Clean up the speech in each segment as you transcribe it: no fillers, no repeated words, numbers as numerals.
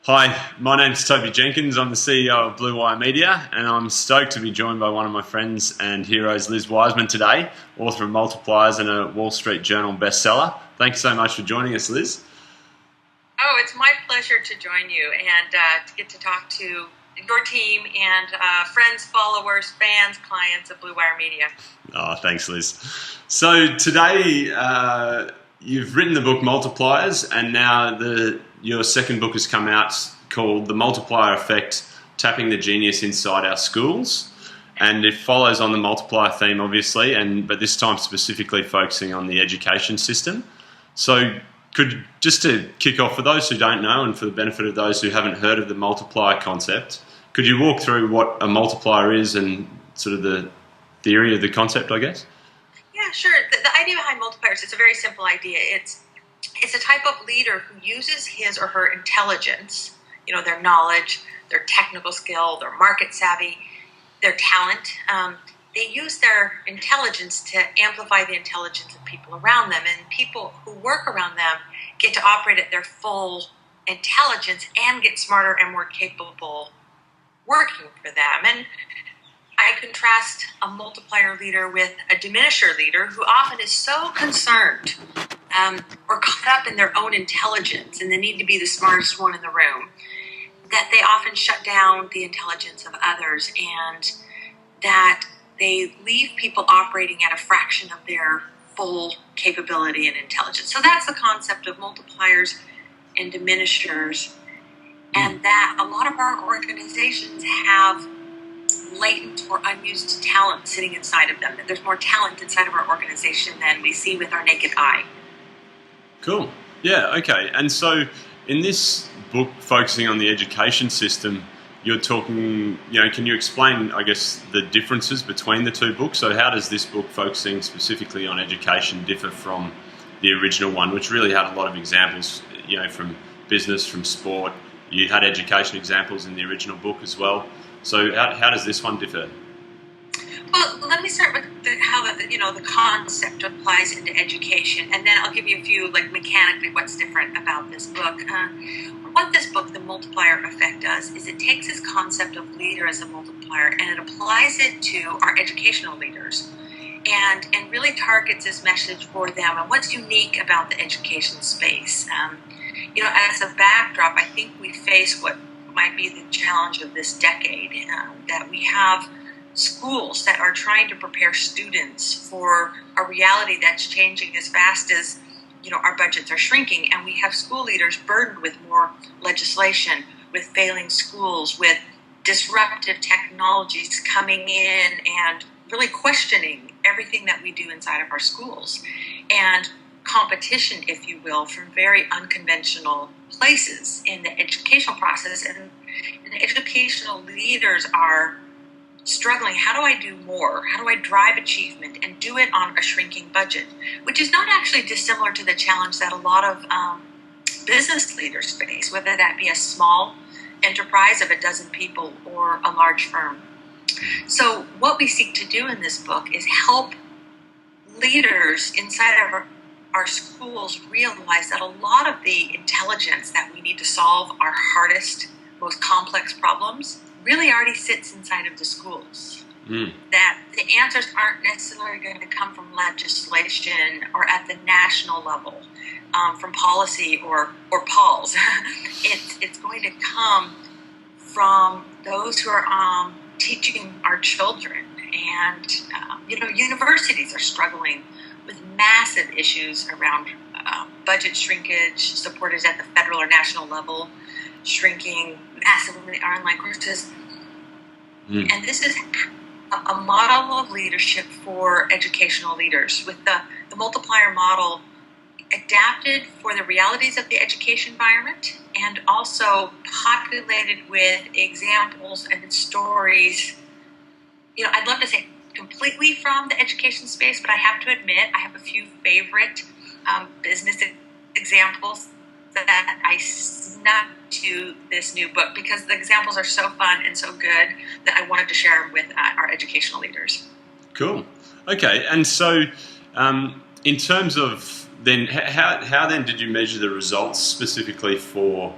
Hi, my name's Toby Jenkins. I'm the CEO of Bluewire Media, and I'm stoked to be joined by one of my friends and heroes, Liz Wiseman, today, author of Multipliers and a Wall Street Journal bestseller. Thanks so much for joining us, Liz. Oh, it's my pleasure to join you and to get to talk to your team and friends, followers, fans, clients of Bluewire Media. Oh, thanks, Liz. So today, you've written the book Multipliers, and now your second book has come out called The Multiplier Effect, Tapping the Genius Inside Our Schools. And it follows on the multiplier theme, obviously, but this time specifically focusing on the education system. So just to kick off, for those who don't know and for the benefit of those who haven't heard of the multiplier concept, could you walk through what a multiplier is and sort of the theory of the concept, I guess? Yeah, sure. The idea behind multipliers, it's a very simple idea. It's a type of leader who uses his or her intelligence, their knowledge, their technical skill, their market savvy, their talent. They use their intelligence to amplify the intelligence of people around them, and people who work around them get to operate at their full intelligence and get smarter and more capable working for them. And I contrast a multiplier leader with a diminisher leader who often is so concerned or caught up in their own intelligence and the need to be the smartest one in the room that they often shut down the intelligence of others, and that they leave people operating at a fraction of their full capability and intelligence. So that's the concept of multipliers and diminishers, and that a lot of our organizations have latent or unused talent sitting inside of them. That there's more talent inside of our organization than we see with our naked eye. Cool. Yeah, okay. And so in this book focusing on the education system, you're talking, can you explain, I guess, the differences between the two books? So how does this book focusing specifically on education differ from the original one, which really had a lot of examples, from business, from sport? You had education examples in the original book as well. So how does this one differ? Well, let me start with how the concept applies into education, and then I'll give you a few, mechanically, what's different about this book. What this book, The Multiplier Effect, does is it takes this concept of leader as a multiplier and it applies it to our educational leaders, and really targets this message for them and what's unique about the education space. As a backdrop, I think we face what might be the challenge of this decade, that we have schools that are trying to prepare students for a reality that's changing as fast as our budgets are shrinking, and we have school leaders burdened with more legislation, with failing schools, with disruptive technologies coming in and really questioning everything that we do inside of our schools, and competition, if you will, from very unconventional places in the educational process. And the educational leaders are struggling. How do I do more? How do I drive achievement and do it on a shrinking budget? Which is not actually dissimilar to the challenge that a lot of business leaders face, whether that be a small enterprise of a dozen people or a large firm. So what we seek to do in this book is help leaders inside of our schools realize that a lot of the intelligence that we need to solve our hardest, most complex problems really already sits inside of the schools. That the answers aren't necessarily going to come from legislation or at the national level, from policy or PALs. It's going to come from those who are teaching our children. And, universities are struggling with massive issues around budget shrinkage, supported at the federal or national level, shrinking massively online courses. And this is a model of leadership for educational leaders, with the multiplier model adapted for the realities of the education environment and also populated with examples and stories. I'd love to say completely from the education space, but I have to admit I have a few favorite business examples that I snuck to this new book because the examples are so fun and so good that I wanted to share them with our educational leaders. Cool. Okay, and so in terms of then, how then did you measure the results specifically for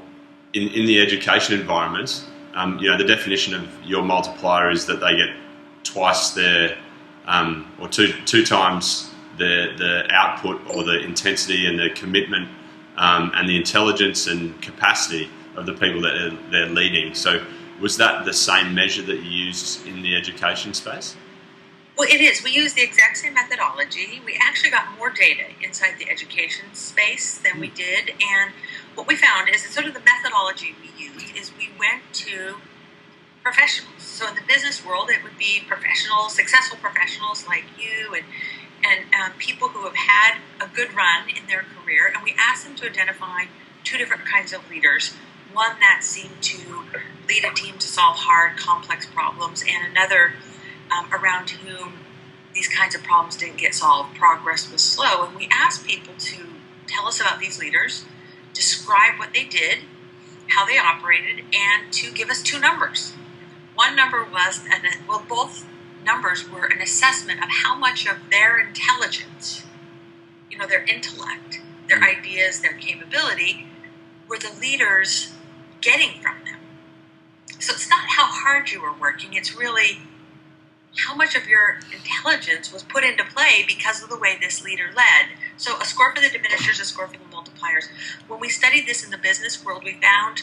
in the education environment, the definition of your multiplier is that they get twice their or two times the output or the intensity and the commitment and the intelligence and capacity of the people that they're leading. So was that the same measure that you used in the education space? Well, it is. We use the exact same methodology. We actually got more data inside the education space than we did. And what we found is that sort of the methodology we used is we went to professionals. So in the business world, it would be professionals, successful professionals like you and people who have had a good run in their career. And we asked them to identify two different kinds of leaders. One that seemed to lead a team to solve hard, complex problems, and another around whom these kinds of problems didn't get solved. Progress was slow. And we asked people to tell us about these leaders, describe what they did, how they operated, and to give us two numbers. One number was, both numbers were an assessment of how much of their intelligence, their intellect, their ideas, their capability, were the leaders getting from them. So it's not how hard you were working, it's really how much of your intelligence was put into play because of the way this leader led. So a score for the diminishers, a score for the multipliers. When we studied this in the business world, we found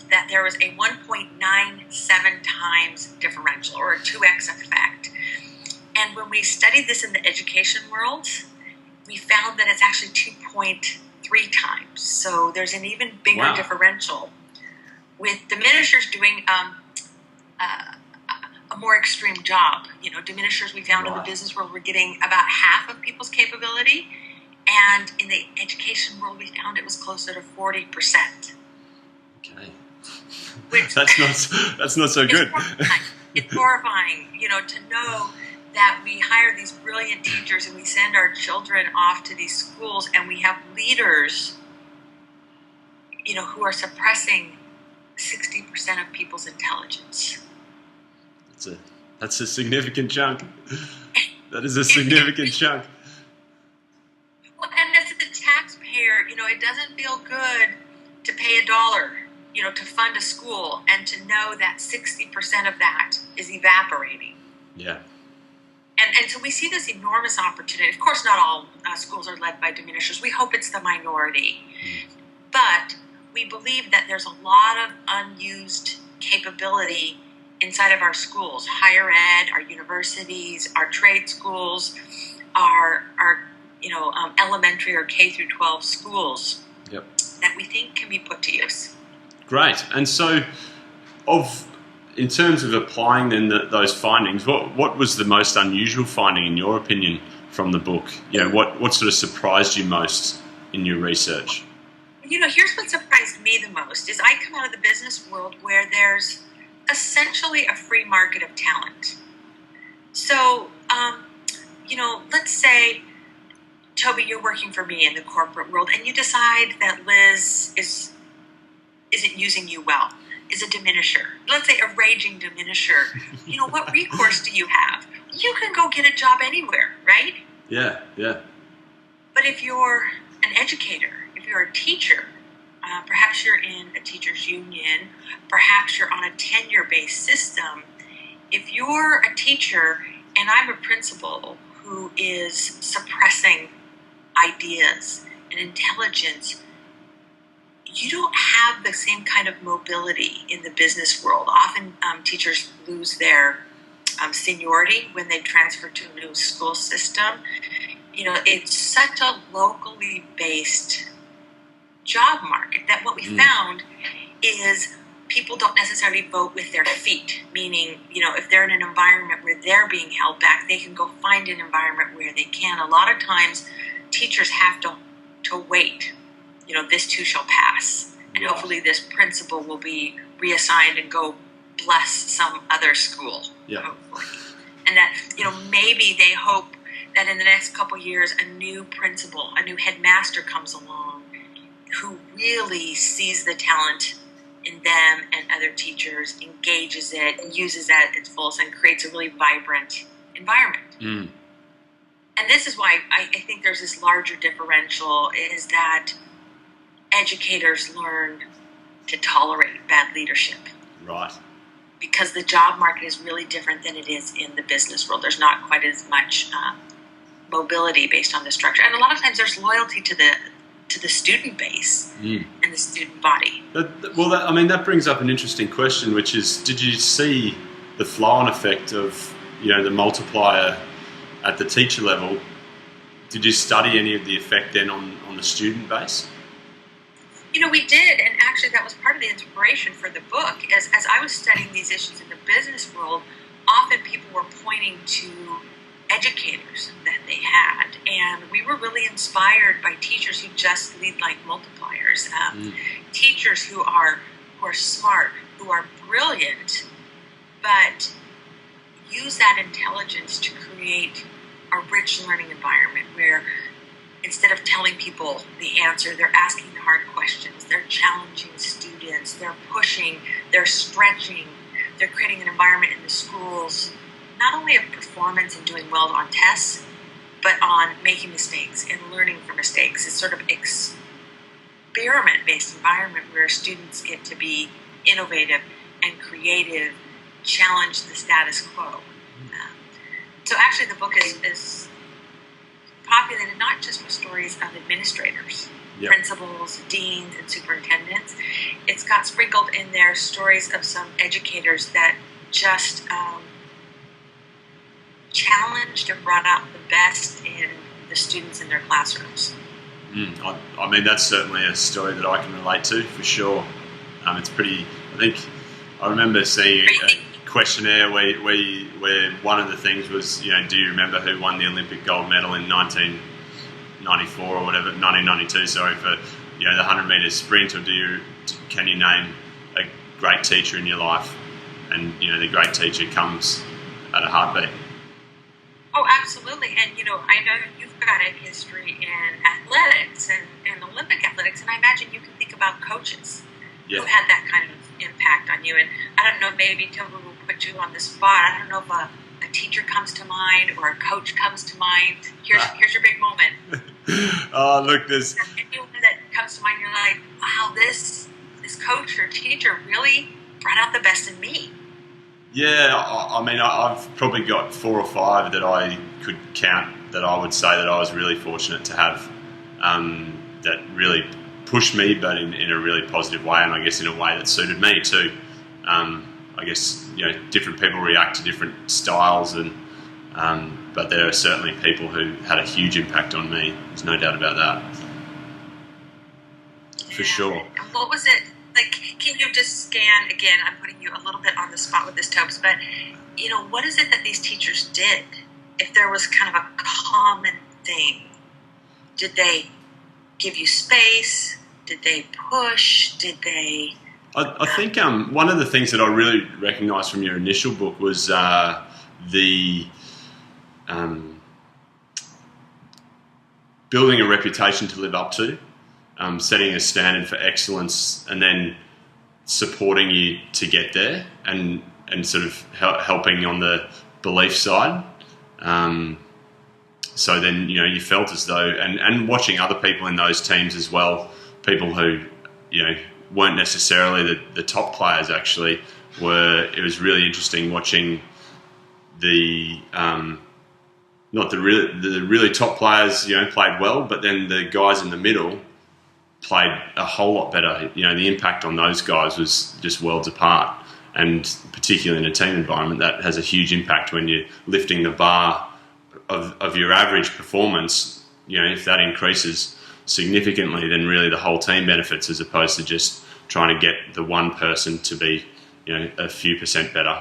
that there was a 1.97 times differential, or a 2x effect. And when we studied this in the education world, we found that it's actually 2.3 times. So there's an even bigger differential, with diminishers doing a more extreme job. Diminishers we found in the business world were getting about half of people's capability, and in the education world we found it was closer to 40%. Okay. Which, that's not so good. It's horrifying, to know that we hire these brilliant teachers and we send our children off to these schools and we have leaders, who are suppressing 60% of people's intelligence. That's a significant chunk. That is a significant chunk. Well, and as a taxpayer, it doesn't feel good to pay $1, to fund a school and to know that 60% of that is evaporating. Yeah. And so we see this enormous opportunity. Of course, not all schools are led by diminishers. We hope it's the minority. But we believe that there's a lot of unused capability inside of our schools, higher ed, our universities, our trade schools, our elementary or K through 12 schools that we think can be put to use. Great. And so, in terms of applying then those findings, what was the most unusual finding in your opinion from the book? What sort of surprised you most in your research? Here's what surprised me the most is I come out of the business world where there's essentially a free market of talent. So, let's say, Toby, you're working for me in the corporate world and you decide that Liz isn't using you well, is a diminisher. Let's say a raging diminisher. What recourse do you have? You can go get a job anywhere, right? Yeah. But if you're an educator, if you're a teacher, perhaps you're in a teachers union, perhaps you're on a tenure-based system. If you're a teacher and I'm a principal who is suppressing ideas and intelligence, you don't have the same kind of mobility in the business world. Often teachers lose their seniority when they transfer to a new school system. It's such a locally based job market that what we found is people don't necessarily vote with their feet, meaning, if they're in an environment where they're being held back, they can go find an environment where they can. A lot of times teachers have to wait. This too shall pass. And hopefully this principal will be reassigned and go bless some other school. Yeah. Hopefully. And that, maybe they hope that in the next couple years, a new principal, a new headmaster comes along who really sees the talent in them and other teachers, engages it, uses that at its fullest, and creates a really vibrant environment. And this is why I think there's this larger differential, is that educators learn to tolerate bad leadership. Right. Because the job market is really different than it is in the business world. There's not quite as much mobility based on the structure. And a lot of times there's loyalty to the student base and the student body. That brings up an interesting question, which is, did you see the flow-on effect of, the multiplier at the teacher level? Did you study any of the effect then on the student base? We did, and actually that was part of the inspiration for the book. As I was studying these issues in the business world, often people were pointing to educators that they had, and we were really inspired by teachers who just lead like multipliers, teachers who are smart, who are brilliant, but use that intelligence to create a rich learning environment where instead of telling people the answer, they're asking the hard questions, they're challenging students, they're pushing, they're stretching, they're creating an environment in the schools, not only of performance and doing well on tests, but on making mistakes and learning from mistakes. It's sort of experiment-based environment where students get to be innovative and creative, challenge the status quo. So actually the book is populated not just with stories of administrators, principals, deans, and superintendents. It's got sprinkled in there stories of some educators that just challenged and brought out the best in the students in their classrooms. That's certainly a story that I can relate to, for sure. It's pretty, I remember seeing a questionnaire where one of the things was, do you remember who won the Olympic gold medal in 1994 or whatever, 1992, sorry, for, the 100 metre sprint, or can you name a great teacher in your life? And, the great teacher comes at a heartbeat. Oh, absolutely. And, I know you've got a history in athletics and Olympic athletics, and I imagine you can think about coaches who had that kind of impact on you. And I don't know, maybe Toby will put you on the spot. I don't know if a teacher comes to mind or a coach comes to mind. Here's your big moment. Oh, look, there's anyone that comes to mind, you're like, wow, this coach or teacher really brought out the best in me. Yeah, I've probably got 4 or 5 that I could count that I would say that I was really fortunate to have, that really pushed me, but in a really positive way, and I guess in a way that suited me too. I guess, different people react to different styles, and but there are certainly people who had a huge impact on me. There's no doubt about that. For sure. And what was it? Like, can you just scan, again, I'm putting you a little bit on the spot with this, Tobes, but, what is it that these teachers did? If there was kind of a common thing, did they give you space? Did they push? Did they... I think one of the things that I really recognised from your initial book was the building a reputation to live up to, setting a standard for excellence, and then supporting you to get there, and sort of helping on the belief side. So then, you felt as though, and watching other people in those teams as well, people who, weren't necessarily the top players, actually, it was really interesting watching the really top players, played well, but then the guys in the middle played a whole lot better. The impact on those guys was just worlds apart, and particularly in a team environment, that has a huge impact when you're lifting the bar of your average performance. If that increases significantly, then really the whole team benefits, as opposed to just trying to get the one person to be, a few percent better.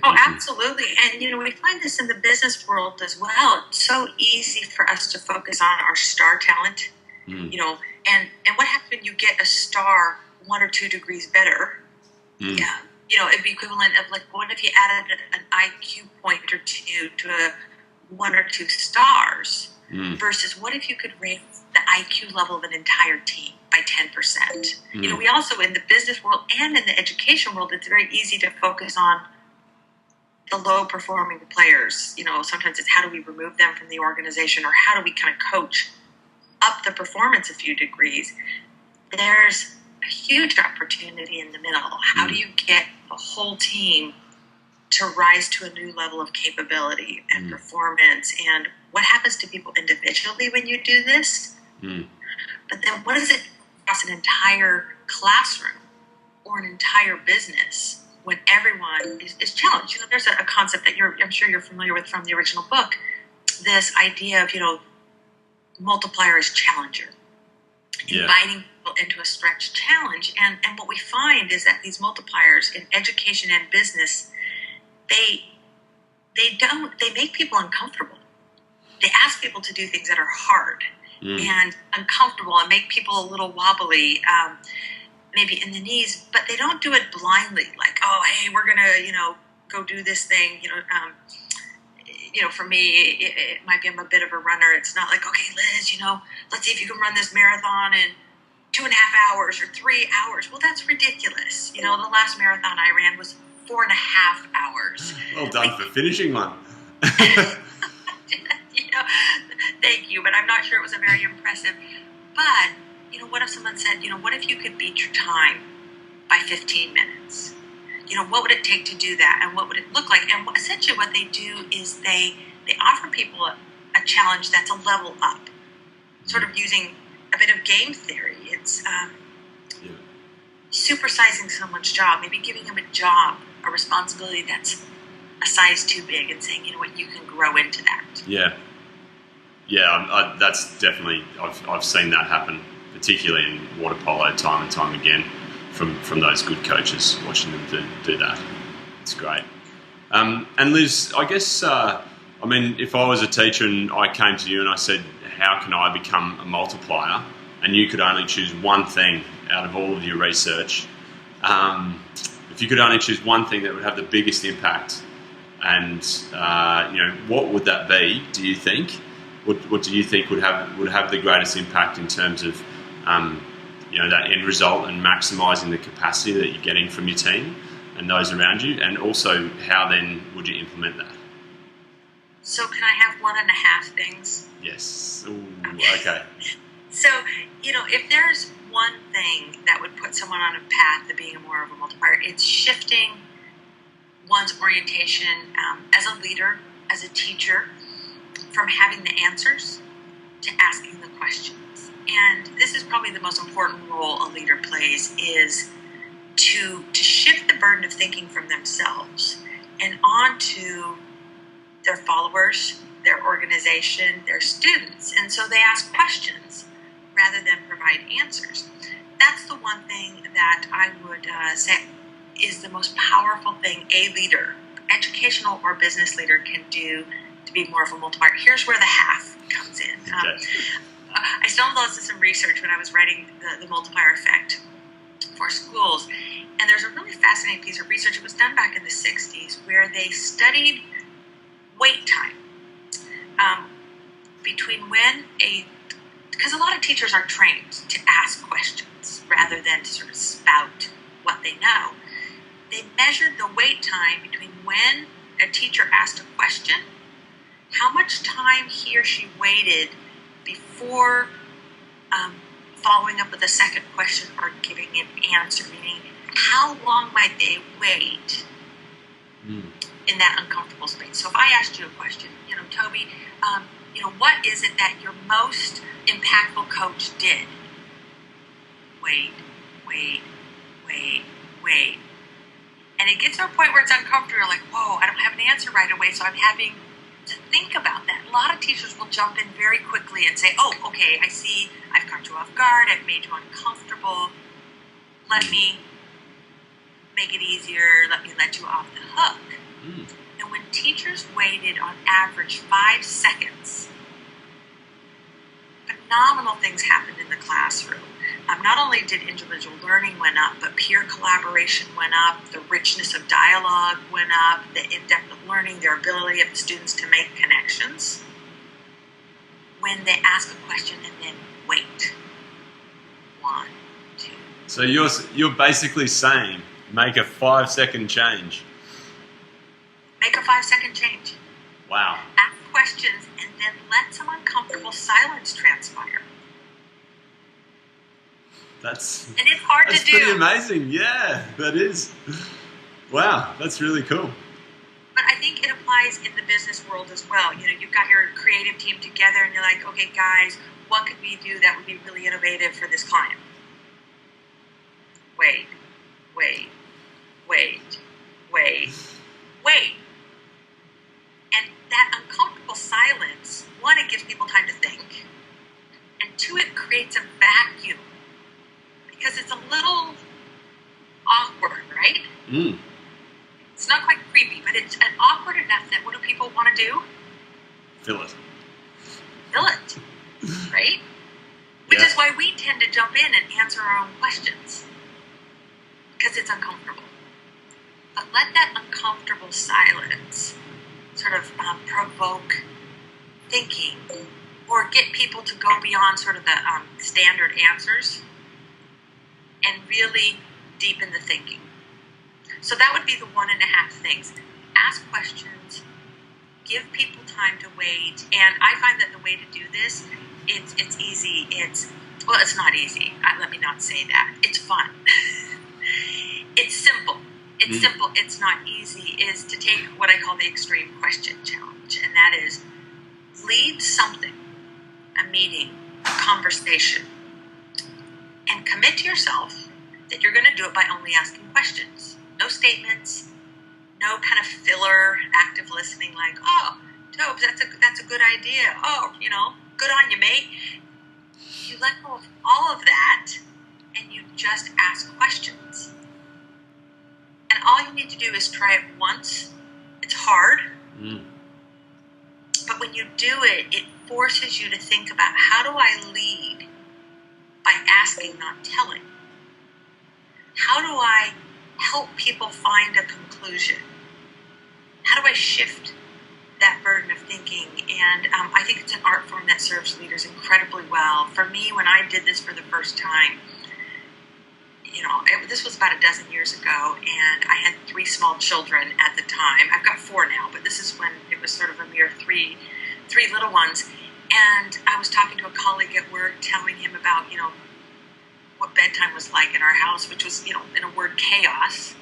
Absolutely. And, we find this in the business world as well. It's so easy for us to focus on our star talent, and what happens when you get a star 1 or 2 degrees better? Yeah. It'd be equivalent of, like, what if you added an IQ point or 2 to 1 or 2 stars, versus what if you could raise the IQ level of an entire team by 10%? We also, in the business world and in the education world, it's very easy to focus on the low performing players. Sometimes it's how do we remove them from the organization, or how do we kind of coach up the performance a few degrees. There's a huge opportunity in the middle. How do you get the whole team to rise to a new level of capability and performance? And what happens to people individually when you do this? But then what is it across an entire classroom or an entire business when everyone is challenged? You know, there's a concept that I'm sure you're familiar with from the original book, this idea of, multiplier as challenger, inviting people into a stretch challenge. And what we find is that these multipliers in education and business, they make people uncomfortable. They ask people to do things that are hard and uncomfortable and make people a little wobbly, maybe in the knees, but they don't do it blindly. Like, oh, hey, we're gonna, go do this thing. For me, it might be I'm a bit of a runner. It's not like, okay, Liz, let's see if you can run this marathon in 2.5 hours or 3 hours. Well, that's ridiculous. The last marathon I ran was 4.5 hours. Well done for finishing one. Thank you, but I'm not sure it was a very impressive. But, what if someone said, what if you could beat your time by 15 minutes? What would it take to do that, and what would it look like? And essentially what they do is they offer people a challenge that's a level up, sort of using a bit of game theory. It's supersizing someone's job, maybe giving them a job, a responsibility that's a size too big, and saying, you can grow into that. That's definitely, I've seen that happen, particularly in water polo, time and time again, from those good coaches, watching them do that. It's great. And Liz, I guess, if I was a teacher and I came to you and I said, how can I become a multiplier? And you could only choose one thing out of all of your research. If you could only choose one thing that would have the biggest impact, and what would that be? Do you think? What do you think would have the greatest impact in terms of that end result and maximising the capacity that you're getting from your team and those around you? And also, how then would you implement that? So can I have 1.5 things? Yes. Ooh, okay. So, if there's one thing that would put someone on a path to being more of a multiplier, it's shifting one's orientation as a leader, as a teacher, from having the answers to asking the questions. And this is probably the most important role a leader plays, is to shift the burden of thinking from themselves and onto their followers, their organization, their students. And so they ask questions rather than provide answers. That's the one thing that I would say is the most powerful thing a leader, educational or business leader, can do to be more of a multiplier. Here's where the half comes in. Okay. I stumbled onto some research when I was writing the Multiplier Effect for schools, and there's a really fascinating piece of research. It was done back in the 60s where they studied wait time between because a lot of teachers are trained to ask questions rather than to sort of spout what they know. They measured the wait time between when a teacher asked a question, how much time he or she waited before following up with a second question or giving an answer, meaning how long might they wait in that uncomfortable space. So if I asked you a question, Toby, what is it that your most impactful coach did? Wait. And it gets to a point where it's uncomfortable. You're like, whoa, I don't have an answer right away, so I'm having to think about that. A lot of teachers will jump in very quickly and say, oh, okay, I see, I've caught you off guard, I've made you uncomfortable, let me make it easier, let me let you off the hook. And when teachers waited on average 5 seconds, phenomenal things happened in the classroom. Not only did individual learning went up, but peer collaboration went up, the richness of dialogue went up, the in-depth of learning, their ability of the students to make connections when they ask a question and then wait. 1, 2. So you're basically saying make a 5-second change. Make a 5-second change. Wow. Ask questions and then let some uncomfortable silence transpire. And it's hard to do. Pretty amazing. Yeah, that is. Wow, that's really cool. But I think it applies in the business world as well. You know, you've got your creative team together and you're like, okay, guys, what could we do that would be really innovative for this client? Wait. And that uncomfortable silence, one, it gives people time to think. And two, it creates a vacuum. Because it's a little awkward, right? Mm. It's not quite creepy, but it's awkward enough that what do people want to do? Fill it. Right? Which is why we tend to jump in and answer our own questions. Because it's uncomfortable. But let that uncomfortable silence sort of provoke thinking or get people to go beyond sort of the standard answers and really deepen the thinking. So that would be the 1.5 things. Ask questions, give people time to wait, and I find that the way to do this, it's easy. It's not easy. Let me not say that. It's fun. It's simple. It's simple. It's not easy. Is to take what I call the extreme question challenge, and that is lead something, a meeting, a conversation, and commit to yourself that you're going to do it by only asking questions. No statements, no kind of filler, active listening like, oh, Tobes, that's a good idea. Oh, good on you, mate. You let go of all of that and you just ask questions. And all you need to do is try it once. It's hard. But when you do it, it forces you to think about how do I lead by asking, not telling? How do I help people find a conclusion? How do I shift that burden of thinking? And I think it's an art form that serves leaders incredibly well. For me, when I did this for the first time, this was about a dozen years ago, and I had 3 small children at the time. I've got 4 now, but this is when it was sort of a mere three little ones. And I was talking to a colleague at work, telling him about, what bedtime was like in our house, which was, in a word, chaos.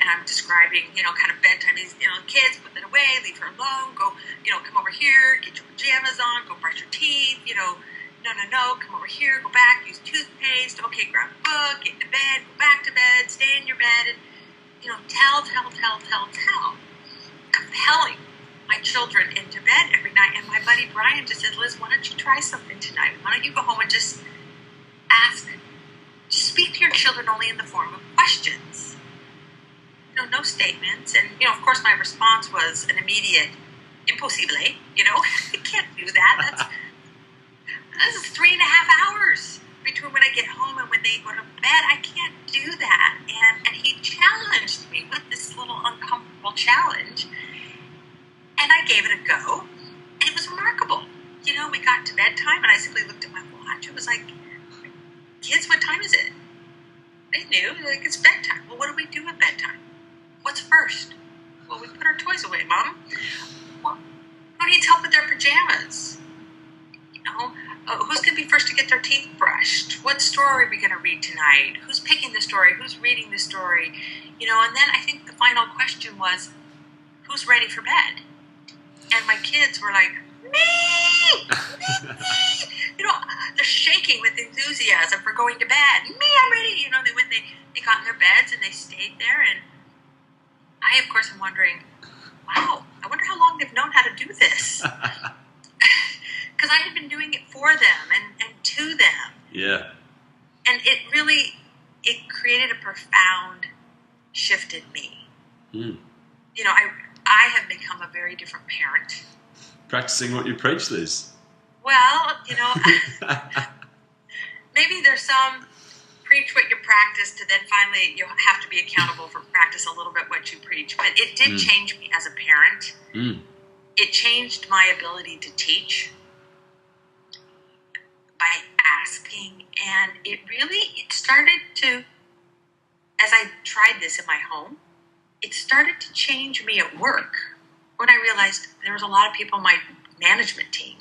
And I'm describing, kind of bedtime. These, kids, put that away, leave her alone, go, come over here, get your pajamas on, go brush your teeth, no, come over here, go back, use toothpaste, okay, grab a book, get into bed, go back to bed, stay in your bed, and, tell. Compelling my children into bed every night. And my buddy Brian just said, Liz, why don't you try something tonight? Why don't you go home and just speak to your children only in the form of questions. No statements. And, of course, my response was an immediate impossible. I can't do that. This is 3.5 hours between when I get home and when they go to bed. I can't do that. And he challenged me with this little uncomfortable challenge. And I gave it a go. And it was remarkable. We got to bedtime and I simply looked at my watch. It was like, kids, what time is it? They knew, it's bedtime. Well, what do we do at bedtime? What's first? Well, we put our toys away, Mom. Well, who needs help with their pajamas? Who's going to be first to get their teeth brushed? What story are we going to read tonight? Who's picking the story? Who's reading the story? And then I think the final question was, who's ready for bed? And my kids were like, me! They're shaking with enthusiasm for going to bed. Me, I'm ready. They got in their beds and they stayed there. And I, of course, am wondering, wow, I wonder how long they've known how to do this. Because I had been doing it for them and to them. Yeah. And it created a profound shift in me. I have become a very different parent. Practicing what you preach, Liz. Well, maybe there's some preach what you practice to then finally you have to be accountable for practice a little bit what you preach. But it did change me as a parent. It changed my ability to teach by asking. And it started to, as I tried this in my home, it started to change me at work when I realized there was a lot of people on my management team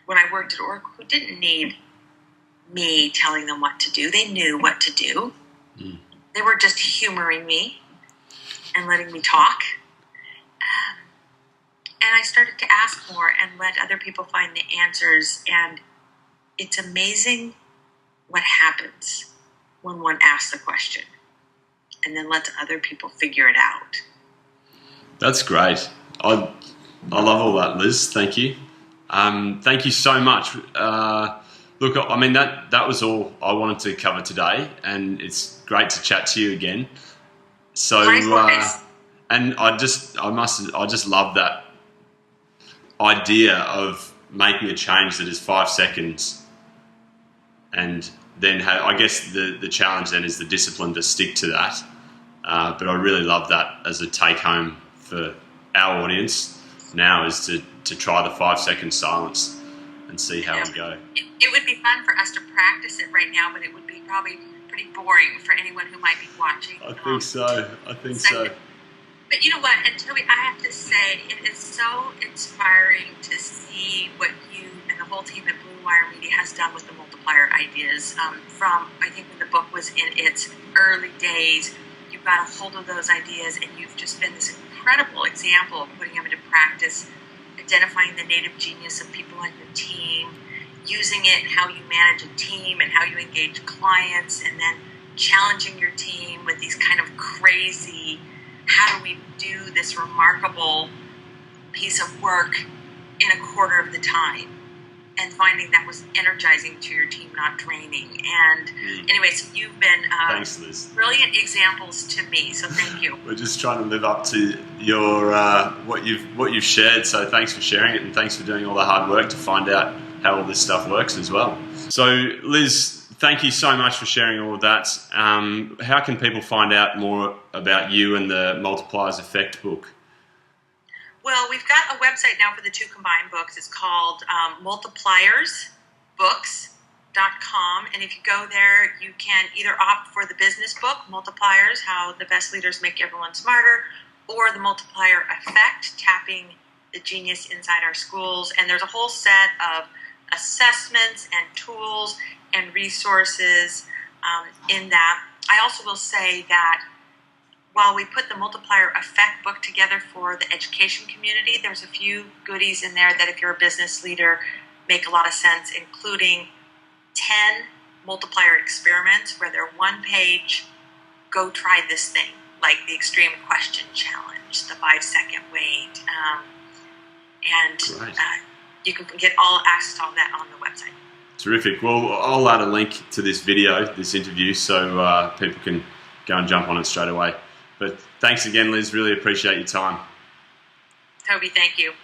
when I worked at Oracle who didn't need me telling them what to do. They knew what to do. They were just humoring me and letting me talk. And I started to ask more and let other people find the answers. And it's amazing what happens when one asks the question and then lets other people figure it out. That's great. I love all that, Liz. Thank you. Thank you so much. Look, I mean, that was all I wanted to cover today, and it's great to chat to you again. So, and I just love that idea of making a change that is 5 seconds, and then I guess the challenge then is the discipline to stick to that. But I really love that as a take home for our audience now, is to try the 5 second silence and see how we go. It would be fun for us to practice it right now, but it would be probably pretty boring for anyone who might be watching. I think so. But you know what, and Toby, I have to say, it is so inspiring to see what you and the whole team at Bluewire Media has done with the multiplier ideas. From, I think, when the book was in its early days, you got a hold of those ideas, and you've just been this incredible example of putting them into practice, identifying the native genius of people on your team, using it in how you manage a team and how you engage clients, and then challenging your team with these kind of crazy, how do we do this remarkable piece of work in a quarter of the time, and finding that was energizing to your team, not draining. And anyway, so you've been thanks, Liz. Brilliant examples to me, so thank you. We're just trying to live up to your what you've shared, so thanks for sharing it, and thanks for doing all the hard work to find out how all this stuff works as well. So, Liz, thank you so much for sharing all of that. How can people find out more about you and the Multipliers Effect book? Well, we've got a website now for the two combined books. It's called multipliersbooks.com. And if you go there, you can either opt for the business book, Multipliers, How the Best Leaders Make Everyone Smarter, or the Multiplier Effect, Tapping the Genius Inside Our Schools. And there's a whole set of assessments and tools and resources in that. I also will say that while we put the Multiplier Effect book together for the education community, there's a few goodies in there that if you're a business leader make a lot of sense, including 10 multiplier experiments where they're one page, go try this thing, like the extreme question challenge, the 5 second wait, and you can get all access to all that on the website. Terrific. Well, I'll add a link to this video, this interview, so people can go and jump on it straight away. But thanks again, Liz. Really appreciate your time. Toby, thank you.